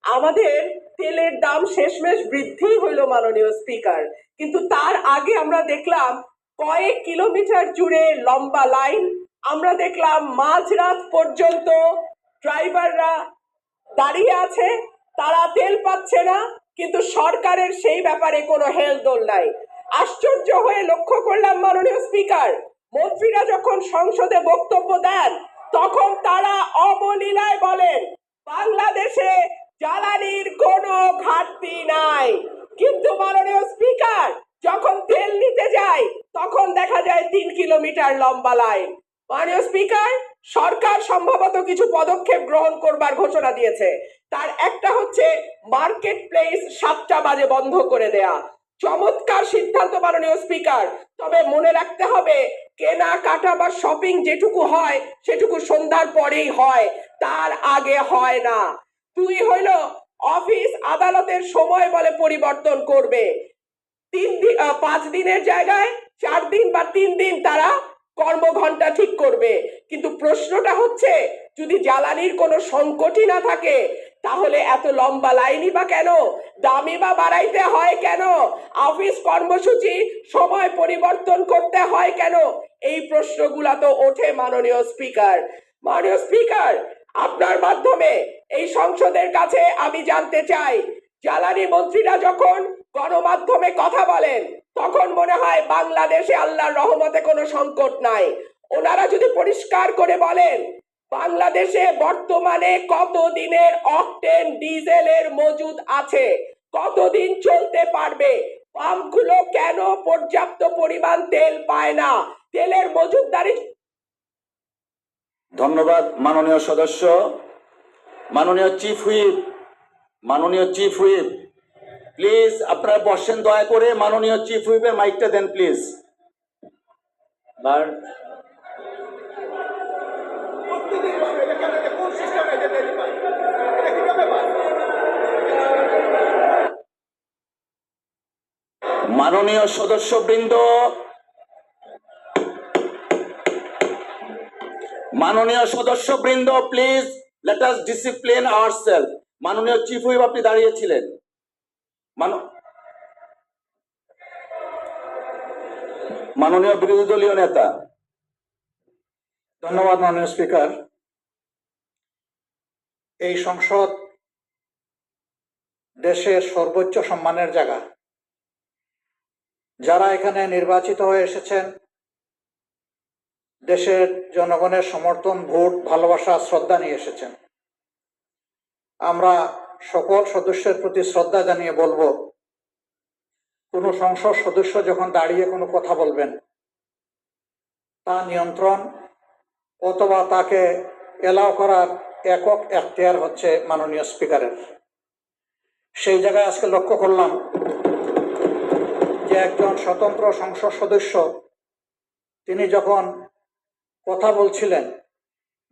আমাদের তেলের দাম শেষমেশ বৃদ্ধি হইলো মাননীয় স্পিকার, কিন্তু তার আগে আমরা দেখলাম কয়েক কিলোমিটার জুড়ে লম্বা লাইন। আমরা দেখলাম মাঝরাত পর্যন্ত ড্রাইভাররা দাঁড়িয়ে আছে, তারা তেল পাচ্ছে না, কিন্তু সরকারের সেই ব্যাপারে কোনো হেলদোল নাই। আশ্চর্য হয়ে লক্ষ্য করলাম মাননীয় স্পিকার, মন্ত্রীরা যখন সংসদে বক্তব্য দেন তখন তারা অবলীলায় বলেন বাংলাদেশে জ্বালানির কোনো ঘাটতি নাই, কিন্তু মাননীয় স্পিকার যখন তেল নিতে যায় তখন দেখা যায় 3 কিলোমিটার লম্বা লাইন। মাননীয় স্পিকার, সরকার সম্ভবত কিছু পদক্ষেপ গ্রহণ করবার ঘোষণা দিয়েছে। তার একটা হচ্ছে মার্কেট প্লেস 7টা বাজে বন্ধ করে দেয়া। চমৎকার সিদ্ধান্ত মাননীয় স্পিকার, তবে মনে রাখতে হবে কেনাকাটা বা শপিং যেটুকু হয় সেটুকু সন্ধ্যার পরেই হয়, তার আগে হয় না। তুই হইল অফিস আদালতের সময় বলে পরিবর্তন করবে, 5 দিনের জায়গায় 4 দিন বা 3 দিন তারা কর্মঘণ্টা ঠিক করবে, কিন্তু প্রশ্নটা হচ্ছে যদি জ্বালানির কোনো সংকটই না থাকে তাহলে এত লম্বা লাইনই বা কেন, দামই বা বাড়াইতে হয় কেন, অফিস কর্মসূচি সময় পরিবর্তন করতে হয় কেন? এই প্রশ্নগুলা তো ওঠে মাননীয় স্পিকার। মাননীয় স্পিকার, আপনার মাধ্যমে এই সংসদের কাছে আমি জানতে চাই, জ্বালানি মন্ত্রীরা যখন গণমাধ্যমে কথা বলেন তখন মনে হয় বাংলাদেশে আল্লাহর রহমতে কোনো সংকট নাই। ওনারা যদি পরিষ্কার করে বলেন বাংলাদেশে বর্তমানে কত দিনের অকটেন ডিজেলের মজুদ আছে, কতদিন চলতে পারবে, পাম্পগুলো কেন পর্যাপ্ত পরিমাণ তেল পায় না, তেলের মজুদদারি। ধন্যবাদ মাননীয় সদস্য। মাননীয় চিফ হুইপ প্লিজ আপনারা বসেন দয়া করে। মাননীয় চিফ হুইপের মাইকটা দেন প্লিজ। মাননীয় সদস্যবৃন্দ, please let us discipline ourself. মাননীয় চিফ হুইপ আপনি দাঁড়িয়েছিলেন। মাননীয় বিরোধী দলীয় নেতা। ধন্যবাদ মাননীয় স্পিকার। এই সংসদ দেশের সর্বোচ্চ সম্মানের জায়গা। যারা এখানে নির্বাচিত হয়ে এসেছেন দেশের জনগণের সমর্থন, ভোট, ভালোবাসা, শ্রদ্ধা নিয়ে এসেছেন। আমরা সকল সদস্যের প্রতি শ্রদ্ধা জানিয়ে বলবো, কোনো সংসদ সদস্য যখন দাঁড়িয়ে কোনো কথা বলবেন তা নিয়ন্ত্রণ অথবা তাকে এলাও করার একক এখতিয়ার হচ্ছে মাননীয় স্পিকারের। সেই জায়গায় আজকে লক্ষ্য করলাম যে একজন স্বতন্ত্র সংসদ সদস্য তিনি যখন কথা বলছিলেন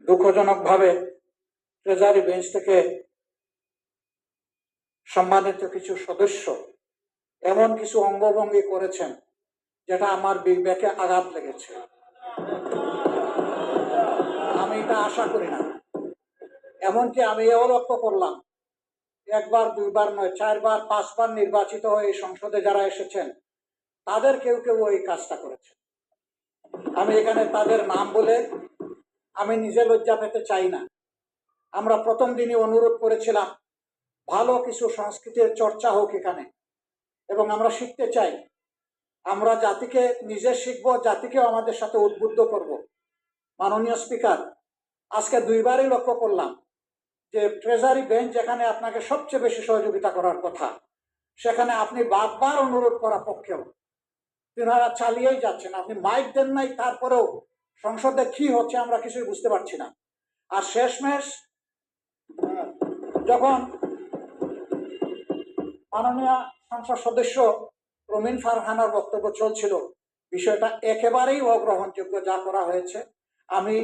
দুঃখজনকভাবে ট্রেজারি বেঞ্চ থেকে সম্মানিত কিছু সদস্য এমন কিছু অঙ্গভঙ্গি করেছেন যেটা আমার বিবেকে আঘাত লেগেছে। আমি এটা আশা করি না। এমনকি আমি এও লক্ষ্য করলাম একবার দুইবার নয় 4 বার 5 বার নির্বাচিত হয়ে এই সংসদে যারা এসেছেন তাদের কেউ কেউ এই কাজটা করেছে। আমি এখানে তাদের নাম বলে আমি নিজে লজ্জা পেতে চাই না। আমরা প্রথম দিনই অনুরোধ করেছিলাম ভালো কিছু সংস্কৃতির চর্চা হোক এখানে, এবং আমরা শিখতে চাই। আমরা জাতিকে নিজে শিখব, জাতিকেও আমাদের সাথে উদ্বুদ্ধ করব। মাননীয় স্পিকার, আজকে দুইবারই লক্ষ্য করলাম যে ট্রেজারি বেঞ্চ যেখানে আপনাকে সবচেয়ে বেশি সহযোগিতা করার কথা সেখানে আপনি বারবার অনুরোধ করা পক্ষেও তিনারা চালিয়েই যাচ্ছেন। আপনি মাইক দেন নাই, তারপরেও সংসদে কি হচ্ছে আমরা কিছুই বুঝতে পারছি না। আর শেষমেশ যখন মাননীয় সংসদ সদস্য রমিন ফারহানার বক্তব্য চলছিল, বিষয়টা একেবারেই অগ্রহণযোগ্য যা করা হয়েছে। আমি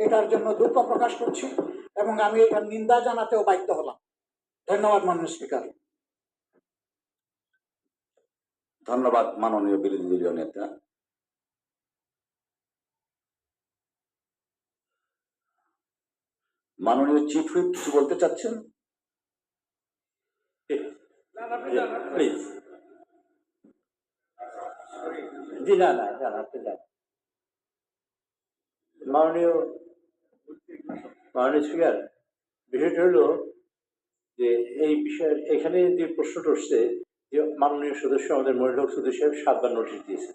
এটার জন্য দুঃখ প্রকাশ করছি এবং আমি এটার নিন্দা জানাতেও বাধ্য হলাম। ধন্যবাদ মাননীয় স্পিকার। ধন্যবাদ মাননীয় বিরোধী দলীয় নেতা। মাননীয় চিফ হুইপ কিছু বলতে চাচ্ছেন? প্লিজ। জি না না না আপনি যান। মাননীয় মাননীয় স্পিকার, বিষয়টা হলো যে এই বিষয়ে এখানে যে প্রশ্নটা উঠছে যে মাননীয় সদস্য আমাদের মনির হক সদস্য 7বার নোটিশ দিয়েছেন,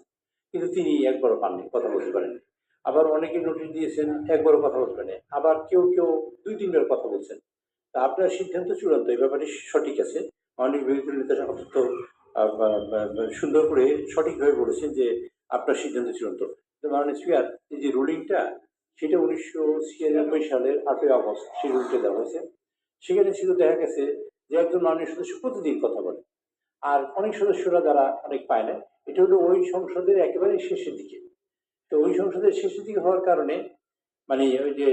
কিন্তু তিনি একবারও পাননি, কথা বলতে পারেননি। আবার অনেকে নোটিশ দিয়েছেন, একবারও কথা বলতে পারেনি। আবার কেউ কেউ 2-3 বার কথা বলছেন। তা আপনার সিদ্ধান্ত চূড়ান্ত, এই ব্যাপারে সঠিক আছে। মাননীয় বিরোধী নেতা অত্যন্ত সুন্দর করে সঠিকভাবে বলেছেন যে আপনার সিদ্ধান্ত চূড়ান্ত। তো মাননীয় স্পিকার, এই যে রুলিংটা, সেটা 1996 সালের 8ই আগস্ট সেই রুলটা দেওয়া হয়েছে। সেখানে ছিল, দেখা গেছে যে একজন মাননীয় সদস্য প্রতিদিন কথা বলে, আর অনেক সদস্যরা যারা অনেক পায় না। এটা হলো ওই সংসদের একেবারে শেষের দিকে। তো ওই সংসদের শেষের দিকে হওয়ার কারণে মানে ওই যে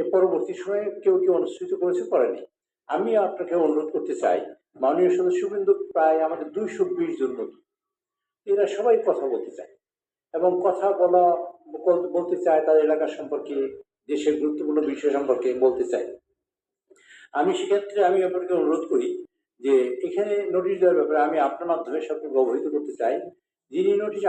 এর পরবর্তী সময়ে কেউ কেউ অনুষ্ঠিত করেছে, করেনি। আমি আপনাকে অনুরোধ করতে চাই, মাননীয় সদস্য কিন্তু প্রায় আমাদের 220 জন নতুন, এরা সবাই কথা বলতে চায় এবং কথা বলতে চায় তাদের এলাকা সম্পর্কে, দেশের গুরুত্বপূর্ণ বিষয় সম্পর্কে বলতে চায়। আমি সেক্ষেত্রে আমি আপনাকে অনুরোধ করি যে এখানে নোটিশ দেওয়ার ব্যাপারে আমি আপনার মাধ্যমে সবকে অবহিত করতে চাই, যিনি নোটিশ